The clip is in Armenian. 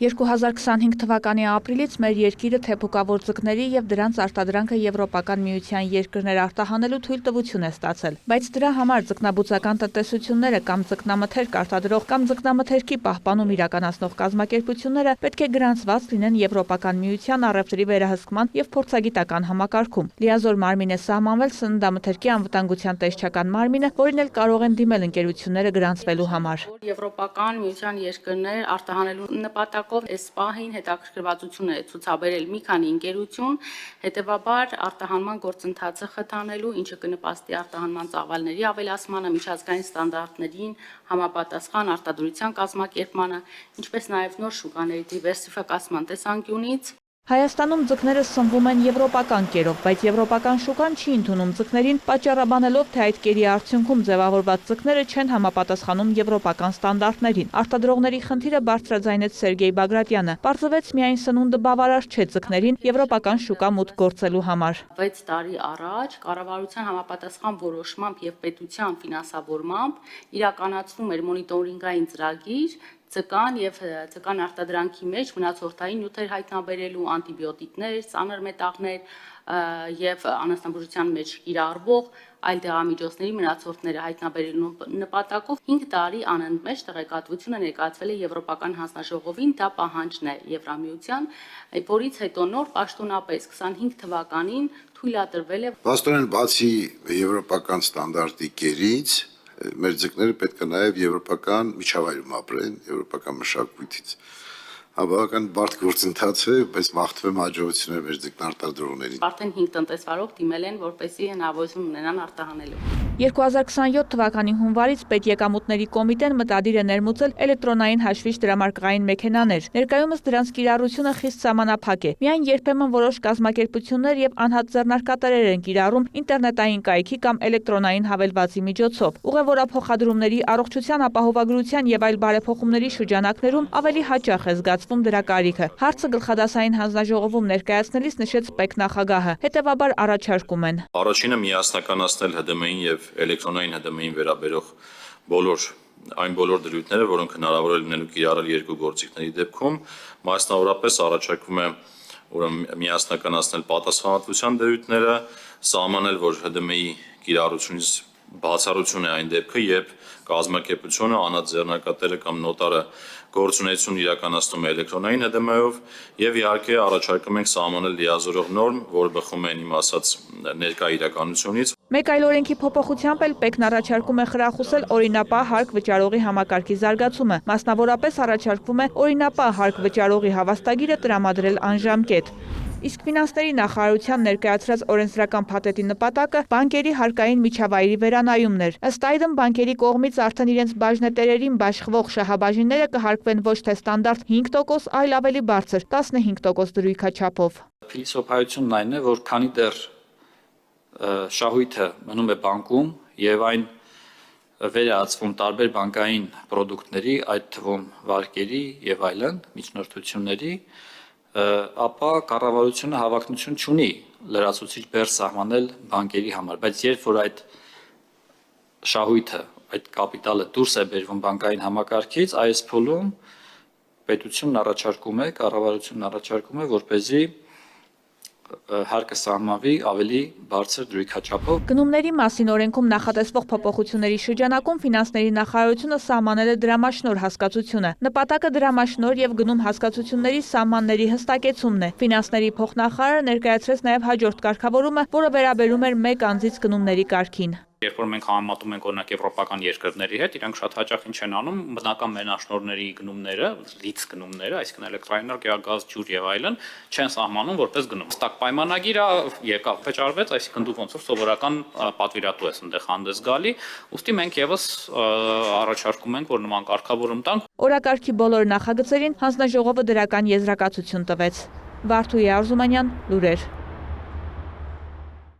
2025 թվականի ապրիլից մեր երկիրը թեփուկավոր ձկների եւ դրանց արտադրանքը Եվրոպական միության երկրներ արտահանելու թույլտվություն է ստացել, բայց դրա համար ձկնաբուծական տնտեսությունները կամ ձկնամթերք արտադրող կամ ձկնամթերքի պահպանում իրականացնող կազմակերպությունները պետք է գրանցված լինեն Եվրոպական միության առևտրի վերահսկման եւ փորձագիտական համակարգում։ Լիազոր մարմին է սահմանվել սննդամթերքի անվտանգության տեսչական մարմինը, որին էլ կարող են դիմել ընկերությունները գրանցվելու համար։ Եվրոպական միության երկրներ արտահանելու նպատակով այս պահին հետաքրքրվածություն է ցուցաբերել մի քանի ընկերություն, հետևաբար արտահանման գործընթացը խթանելու, ինչը կնպաստի արտահանման ծավալների ավելացմանը, միջազգային ստանդարտներին համապատասխան արտադրության կազմակերպմանը, ինչպես նաև նոր շուկաների դիվերսիֆիկացման տեսանկյունից։ Հայաստանում ձկները սնվում են եվրոպական կերով, բայց եվրոպական շուկան չի ընդունում ձկներին, պատճառաբանելով, թե այդ կերի արդյունքում ձևավորված ձկները չեն համապատասխանում եվրոպական ստանդարտներին։ Արտադրողների խնդիրը բարձրաձայնեց Սերգեյ Բագրատյանը։ Պարզվեց միայն սնունդը բավարար չէ ձկներին եվրոպական շուկա մուտք գործելու համար։ 6 տարի առաջ կառավարության համապատասխան որոշմամբ եւ պետության ֆինանսավորմամբ իրականացվում էր մոնիտորինգային ծրագիր ձկան եւ ձկան արտադրանքի մեջ մնացորդային նյութեր հայտնաբերելու, անտիբիոտիկներ, ծանր մետաղներ եւ անասնաբուժության մեջ կիրառվող այլ դեղամիջոցների մնացորդները հայտնաբերելու նպատակով 5 տարի անընդմեջ տեղեկատվությունը ներկայացվել է Եվրոպական հանձնաժողովին, դա պահանջն է Եվրամիության, որից հետո նոր պաշտոնապես 25 թվականին թույլատրվել է։ Պաստորեն բացի եվրոպական ստանդարտի կերից մեր ձկները պետք է նաև եվրոպական միջավայրում ապրեն, եվրոպական մշակույթից։ Բավական բարդ գործընթաց է, բայց մաղթում եմ հաջողություններ մեր ձկնարտադրողներին։ Արդեն 5 տնտեսվարող դիմել են, որպեսզի հնարավորություն ունենան արտահանելու։ 2027 թվականի հունվարից պետեկամուտների կոմիտեն մտադիր է ներմուծել էլեկտրոնային հաշվիչ դրամարկղային մեքենաներ։ Ներկայումս դրանց կիրառությունը խիստ սահմանափակ է։ Միայն երբեմն որոշ կազմակերպություններ եւ անհատ ձեռնարկատերեր են կիրառում ինտերնետային կայքի կամ էլեկտրոնային հավելվածի միջոցով։ Ուղևորափոխադրումների, առողջության ապահովագրության եւ այլ բարեփոխումների շրջանակներում ավելի հաճախ է զգացվում դրա կարիքը։ Հարցը գլխադասային հանձնաժողովում ներկայացնելիս նշեց ՊԵԿ նախագահը։ Հետևաբար առաջարկում են. Առաջինը միասնականացնել ՀԴՄ-ին եւ էլեկտրոնային ՀԴՄ-ին վերաբերող այն բոլոր դրույթները, որոնք հնարավոր է լինելու կիրառել երկու գործիքների դեպքում, մասնավորապես առաջարկվում է միասնականացնել պատասխանատվության դրույթները, սահմանել, որ ՀԴՄ-ի կիրառությունից բացառություն է այն դեպքը, երբ կազմակերպությունը, անհատ ձեռնարկատերը կամ նոտարը գործունեություն իրականացնում է էլեկտրոնային ՀԴՄ-ով եւ իհարկե առաջարկում ենք սահմանել լիազորող նորմ, որ բխում է իմ ասած ներկա իրականությունից։ Մեկ այլ օրենքի փոփոխությամբ էլ ՊԵԿ-ն առաջարկում է խրախուսել օրինապահ հարկ վճարողի համակարգի զարգացումը։ Մասնավորապես առաջարկվում է օրինապահ հարկ վճարողի հավաստագիրը տրամադրել անժամկետ։ Իսկ ֆինանսների նախարարության ներկայացրած օրենսդրական փաթեթի նպատակը բանկերի հարկային միջավայրի վերանայումն էր։ Ըստ այդմ բանկերի կողմից արդեն իրենց բաժնետերերին բաշխվող շահաբաժինները կհարկվեն ոչ թե ստանդարտ 5%, այլ ավելի բարձր 15% դրույքաչափով։ Փիլիսոփայությունն այն է, որ քանի դեռ շահույթը մնում է բանկում եւ այն վերահսկվում տարբեր բանկային պրոդուկտների, այդ թվում վարկերի եւ այլն միջնորդությունների, ապա կառավարությունը հավակնություն չունի լրացուցիչ բեռ սահմանել բանկերի համար, բայց երբ որ այդ շահույթը, այդ կապիտալը դուրս է բերվում բանկային համակարգից, այս փուլում պետությունն առաջարկում է, կառավարությունն առաջարկում է, որպեսզի հարկը սահմանվի ավելի բարձր դրույքաչափով։ Գնումների մասին օրենքում նախատեսվող փոփոխությունների շրջանակում ֆինանսների նախարարությունը սահմանել է դրամաշնորհ հասկացությունը։ Նպատակը դրամաշնորհ եւ գնում հասկացությունների սահմանների հստակեցումն է։ Ֆինանսների փոխնախարարը ներկայացրեց նաեւ հաջորդ կարգավորումը, որը վերաբերում էր մեկ անձից գնումների կարգին։ Երբ որ մենք համեմատում ենք օրինակ եվրոպական երկրների հետ, իրանք շատ հաճախ ինչ են անում, բնական մենաշնորհների գնումները, լիցք գնումները, այսինքն էլեկտրաէներգիա, գազ, ջուր եւ այլն, չեն սահմանում որպես գնում։ Ստակ պայմանագիր եկավ, վճարվեց, այսինքն դու ոնց որ սովորական պատվիրատու ես այնտեղ հանդես գալի, ուստի մենք եւս առաջարկում ենք, որ նման կարգավորում տանք։ Օրակարգի բոլոր նախագծերին հանձնաժողովը դրական եզրակացություն տվեց։ Վարդուհի Արզումանյան, լուրեր։